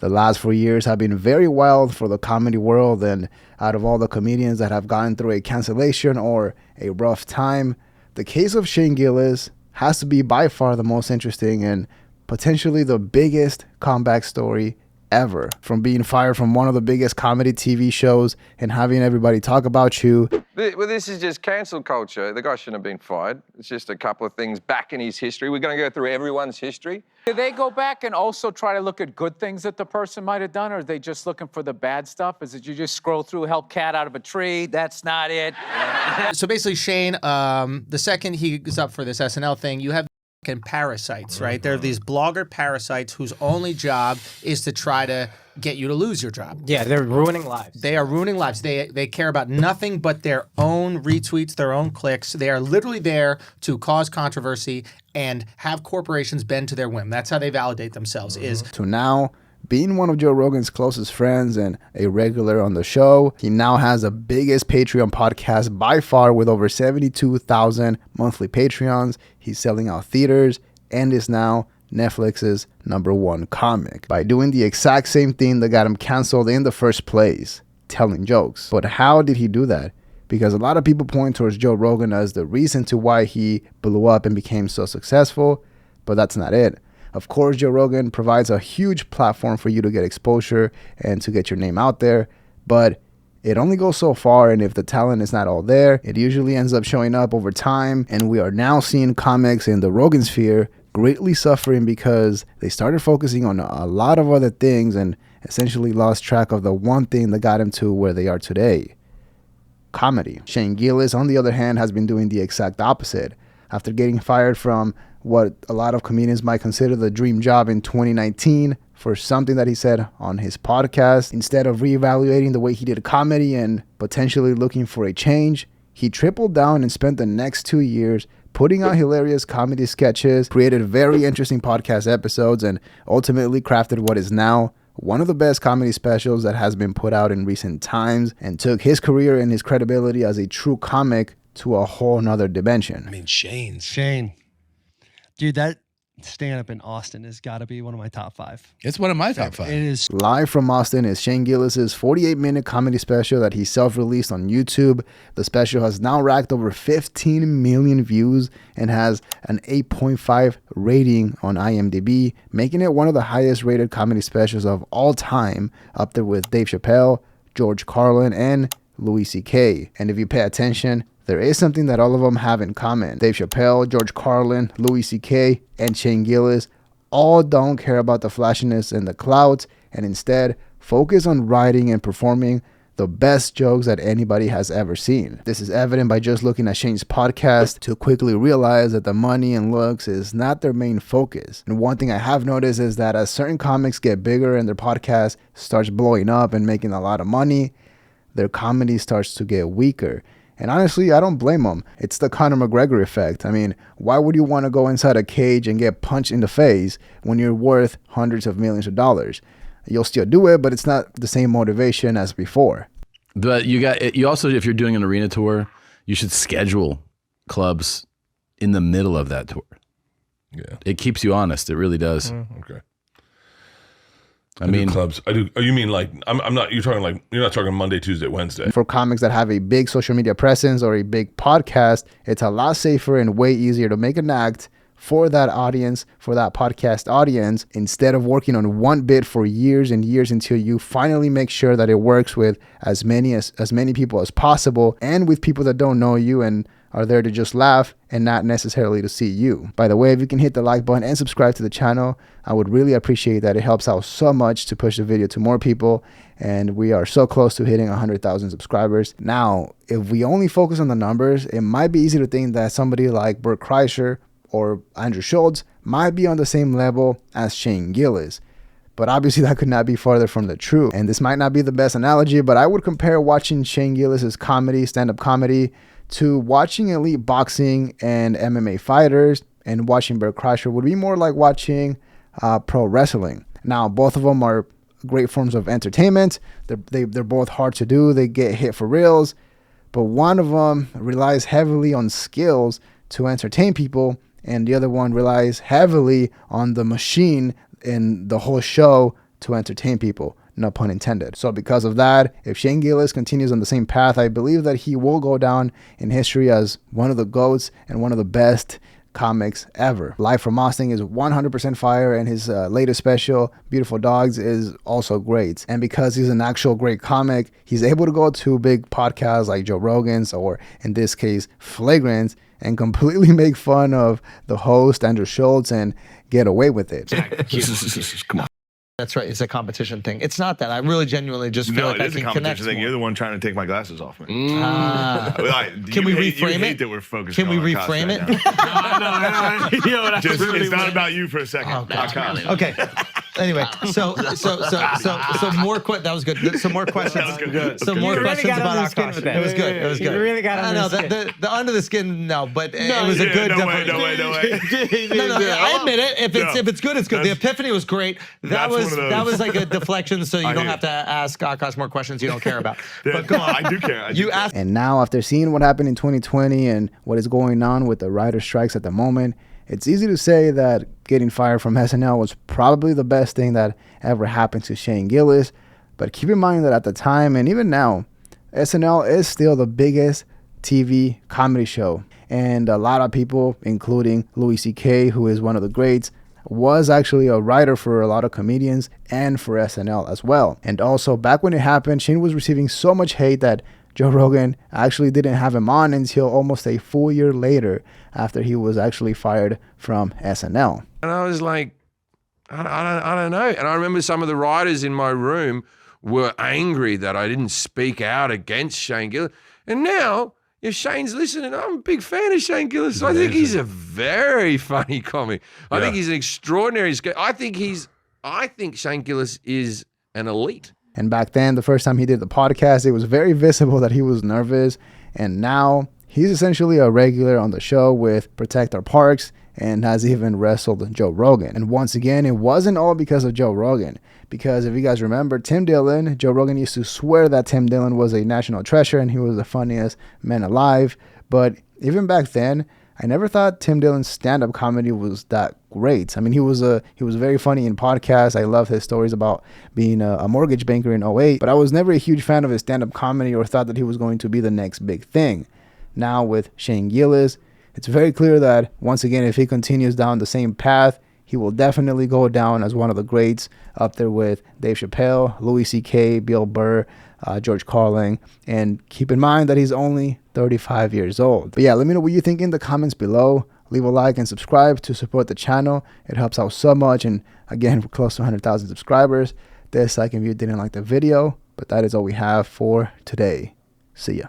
The last 4 years have been very wild for the comedy world, and out of all the comedians that have gone through a cancellation or a rough time, the case of Shane Gillis has to be by far the most interesting and potentially the biggest comeback story ever. From being fired from one of the biggest comedy TV shows and having everybody talk about you. Well, this is just cancel culture. The guy shouldn't have been fired. It's just a couple of things back in his history. We're going to go through everyone's history. Do they go back and also try to look at good things that the person might have done, or are they just looking for the bad stuff? Is it you just scroll through, help cat out of a tree? That's not it. So basically, Shane, the second he is up for this SNL thing, you have parasites, right? They're these blogger parasites whose only job is to try to get you to lose your job. Yeah, they're ruining lives. They are ruining lives. They care about nothing but their own retweets, their own clicks. They are literally there to cause controversy and have corporations bend to their whim. That's how they validate themselves. To now being one of Joe Rogan's closest friends and a regular on the show, he now has the biggest Patreon podcast by far with over 72,000 monthly Patreons. He's selling out theaters and is now Netflix's #1 comic by doing the exact same thing that got him canceled in the first place, telling jokes. But how did he do that? Because a lot of people point towards Joe Rogan as the reason to why he blew up and became so successful, but that's not it. Of course, Joe Rogan provides a huge platform for you to get exposure and to get your name out there, but it only goes so far, and if the talent is not all there, it usually ends up showing up over time, and we are now seeing comics in the Rogan sphere greatly suffering because they started focusing on a lot of other things and essentially lost track of the one thing that got them to where they are today: comedy. Shane Gillis, on the other hand, has been doing the exact opposite. After getting fired from what a lot of comedians might consider the dream job in 2019 for something that he said on his podcast, instead of reevaluating the way he did comedy and potentially looking for a change, he tripled down and spent the next 2 years putting out hilarious comedy sketches, created very interesting podcast episodes, and ultimately crafted what is now one of the best comedy specials that has been put out in recent times, and took his career and his credibility as a true comic to a whole nother dimension. I mean, Shane. Dude, that stand-up in Austin has got to be one of my top 5. It's one of my top 5. It is. Live from Austin is Shane Gillis's 48-minute comedy special that he self-released on YouTube. The special has now racked over 15 million views and has an 8.5 rating on IMDb, making it one of the highest rated comedy specials of all time, up there with Dave Chappelle, George Carlin, and Louis C.K. And if you pay attention, there is something that all of them have in common. Dave Chappelle, George Carlin, Louis C.K., and Shane Gillis all don't care about the flashiness and the clout, and instead focus on writing and performing the best jokes that anybody has ever seen. This is evident by just looking at Shane's podcast to quickly realize that the money and looks is not their main focus. And one thing I have noticed is that as certain comics get bigger and their podcast starts blowing up and making a lot of money, their comedy starts to get weaker. And honestly, I don't blame them. It's the Conor McGregor effect. I mean, why would you want to go inside a cage and get punched in the face when you're worth hundreds of millions of dollars? You'll still do it, but it's not the same motivation as before. But you also, if you're doing an arena tour, you should schedule clubs in the middle of that tour. Yeah. It keeps you honest. It really does. Okay. I mean, clubs. I do. Oh, you mean like I'm not. You're talking like you're not talking Monday, Tuesday, Wednesday. For comics that have a big social media presence or a big podcast, it's a lot safer and way easier to make an act for that audience, for that podcast audience, instead of working on one bit for years and years until you finally make sure that it works with as many people as possible, and with people that don't know you and are there to just laugh and not necessarily to see you. By the way, if you can hit the like button and subscribe to the channel, I would really appreciate that. It helps out so much to push the video to more people, and we are so close to hitting 100,000 subscribers. Now, if we only focus on the numbers, it might be easy to think that somebody like Bert Kreischer or Andrew Schultz might be on the same level as Shane Gillis. But obviously that could not be farther from the truth. And this might not be the best analogy, but I would compare watching Shane Gillis's comedy, stand-up comedy, to watching elite boxing and MMA fighters, and watching Bert Kreischer would be more like watching pro wrestling. Now, both of them are great forms of entertainment. They're both hard to do. They get hit for reals, but one of them relies heavily on skills to entertain people, and the other one relies heavily on the machine and the whole show to entertain people, no pun intended. So because of that, if Shane Gillis continues on the same path, I believe that he will go down in history as one of the GOATs and one of the best comics ever. Live from Austin is 100% fire, and his latest special, Beautiful Dogs, is also great. And because he's an actual great comic, he's able to go to big podcasts like Joe Rogan's, or in this case, Flagrant, and completely make fun of the host, Andrew Schultz, and get away with it. Come on. That's right. It's a competition thing. It's not that. I really genuinely just feel No, like it I is a can competition connect thing. more. You're the one trying to take my glasses off me. Can we reframe you it? hate that we're focused Can we on Akash reframe right it? now. You know what I Just, really it's not want? about you for a second. Oh, God. Akash. Okay. Anyway, so more that was good. Some more questions. That was good. Some more You really questions got about under the skin Akash. with that. It was good. It was You good. really got I under know the skin. the under the skin. No, but it was a Yeah, good. no way, definitely- no way. No, I admit it. If it's good, it's good. The epiphany was great. That That's one of those. was like a deflection, so you I don't hear have to ask Akash more questions you don't care about. Yeah, But come on, I do care. I do you care. asked. And now, after seeing what happened in 2020 and what is going on with the writer strikes at the moment, it's easy to say that getting fired from SNL was probably the best thing that ever happened to Shane Gillis. But keep in mind that at the time, and even now, SNL is still the biggest TV comedy show. And a lot of people, including Louis C.K., who is one of the greats, was actually a writer for a lot of comedians and for SNL as well. And also, back when it happened, Shane was receiving so much hate that Joe Rogan actually didn't have him on until almost a full year later, after he was actually fired from SNL. And I was like, I don't know. And I remember some of the writers in my room were angry that I didn't speak out against Shane Gillis. And now, if Shane's listening, I'm a big fan of Shane Gillis. I think he's a very funny comic. I think he's an extraordinary. I think Shane Gillis is an elite. And back then, the first time he did the podcast, it was very visible that he was nervous. And now he's essentially a regular on the show with Protect Our Parks, and has even wrestled Joe Rogan. And once again, it wasn't all because of Joe Rogan. Because if you guys remember, Tim Dillon, Joe Rogan used to swear that Tim Dillon was a national treasure and he was the funniest man alive. But even back then, I never thought Tim Dillon's stand-up comedy was that great. I mean, he was very funny in podcasts. I love his stories about being a mortgage banker in 2008. But I was never a huge fan of his stand-up comedy or thought that he was going to be the next big thing. Now with Shane Gillis, it's very clear that, once again, if he continues down the same path, he will definitely go down as one of the greats, up there with Dave Chappelle, Louis C.K., Bill Burr, George Carlin. And keep in mind that he's only 35 years old. But yeah, let me know what you think in the comments below. Leave a like and subscribe to support the channel. It helps out so much. And again, we're close to 100,000 subscribers. Dislike if you didn't like the video. But that is all we have for today. See ya.